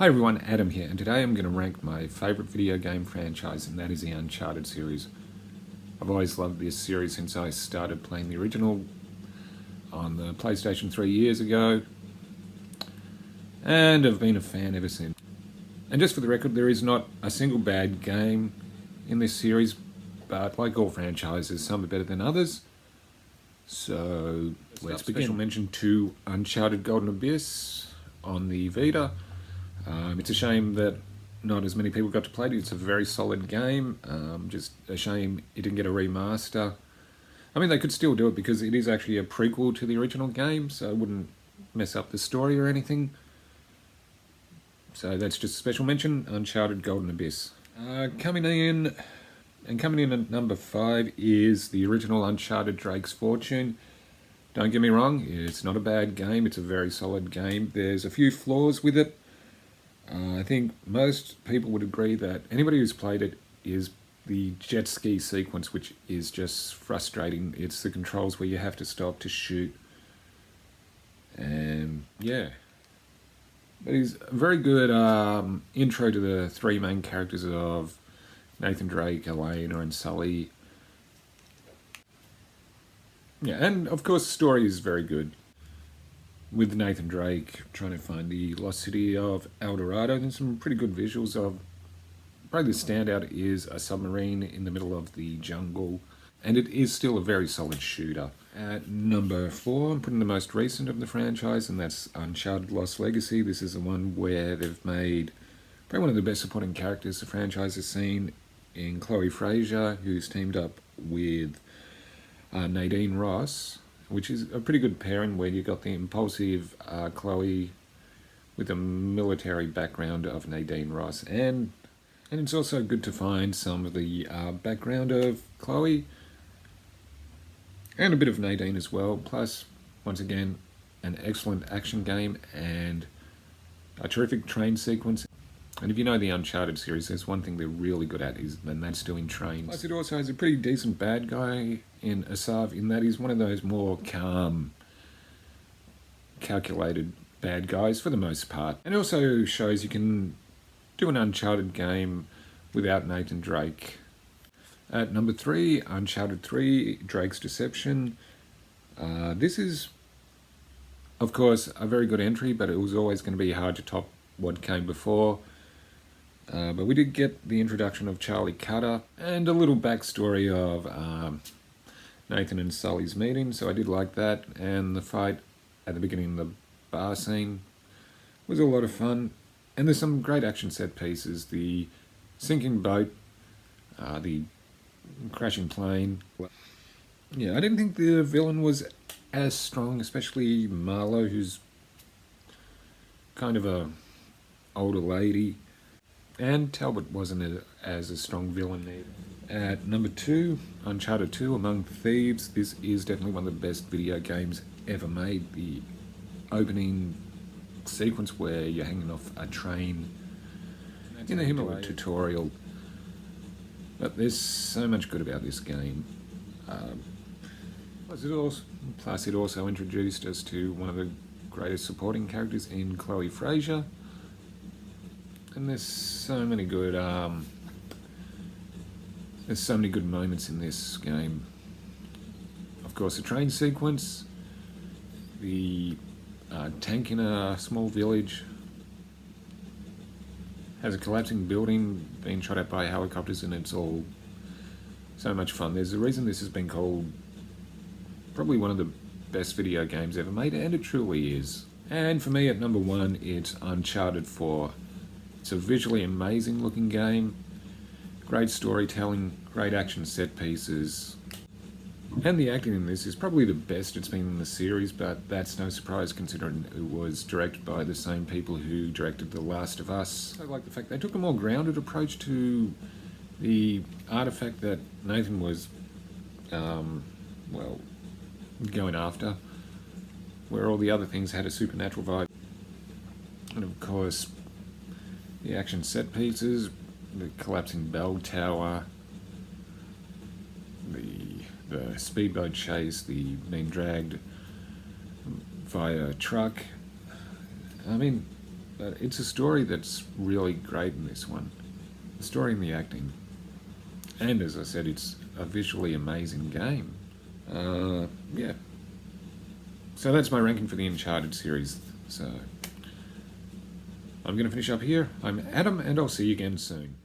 everyone, Adam here, and today I'm going to rank my favourite video game franchise, and that is the Uncharted series. I've always loved this series since I started playing the original on the PlayStation 3 years ago, and I've been a fan ever since. And just for the record, there is not a single bad game in this series, but like all franchises, some are better than others. So let's begin. Special mention to Uncharted Golden Abyss on the Vita. It's a shame that not as many people got to play it. It's a very solid game. Just a shame it didn't get a remaster. I mean, they could still do it because it is actually a prequel to the original game, so it wouldn't mess up the story or anything. So that's just a special mention, Uncharted Golden Abyss. Coming in at number 5 is the original Uncharted Drake's Fortune. Don't get me wrong, it's not a bad game, it's a very solid game. There's a few flaws with it. I think most people would agree that anybody who's played it is the jet ski sequence, which is just frustrating. It's the controls where you have to stop to shoot. And yeah. But it's a very good intro to the three main characters of Nathan Drake, Elena and Sully. Yeah, and of course the story is very good. With Nathan Drake trying to find the lost city of El Dorado, there's some pretty good visuals of. Probably the standout is a submarine in the middle of the jungle, and it is still a very solid shooter. At number 4, I'm putting the most recent of the franchise, and that's Uncharted Lost Legacy. This is the one where they've made probably one of the best supporting characters the franchise has seen in Chloe Frazer, who's teamed up with Nadine Ross, which is a pretty good pairing where you got the impulsive Chloe with a military background of Nadine Ross. And it's also good to find some of the background of Chloe and a bit of Nadine as well. Plus, once again, an excellent action game and a terrific train sequence. And if you know the Uncharted series, there's one thing they're really good at, and that's doing trains. Plus, it also has a pretty decent bad guy in Asav, in that he's one of those more calm, calculated bad guys for the most part. And it also shows you can do an Uncharted game without Nathan Drake. At number 3, Uncharted 3, Drake's Deception. This is, of course, a very good entry, but it was always going to be hard to top what came before. But we did get the introduction of Charlie Cutter and a little backstory of Nathan and Sully's meeting, so I did like that. And the fight at the beginning of the bar scene was a lot of fun. And there's some great action set pieces. The sinking boat, the crashing plane. Yeah, I didn't think the villain was as strong, especially Marlo, who's kind of a older lady. And Talbot wasn't as a strong villain either. At number 2, Uncharted 2, Among Thieves. This is definitely one of the best video games ever made. The opening sequence where you're hanging off a train in a Himalaya tutorial. But there's so much good about this game. Plus it also introduced us to one of the greatest supporting characters in Chloe Frazer. And there's so many good moments in this game. Of course, the train sequence, the tank in a small village, has a collapsing building being shot at by helicopters, and it's all so much fun. There's a reason this has been called probably one of the best video games ever made, and it truly is. And for me, at number 1, it's Uncharted 4. It's a visually amazing looking game, great storytelling, great action set pieces, and the acting in this is probably the best it's been in the series, but that's no surprise considering it was directed by the same people who directed The Last of Us. I like the fact they took a more grounded approach to the artifact that Nathan was, going after, where all the other things had a supernatural vibe. And of course, the action set pieces, the collapsing bell tower, the speedboat chase, the being dragged via truck. I mean, But it's a story that's really great in this one. The story and the acting. And as I said, it's a visually amazing game. Yeah. So that's my ranking for the Uncharted series. So I'm going to finish up here. I'm Adam, and I'll see you again soon.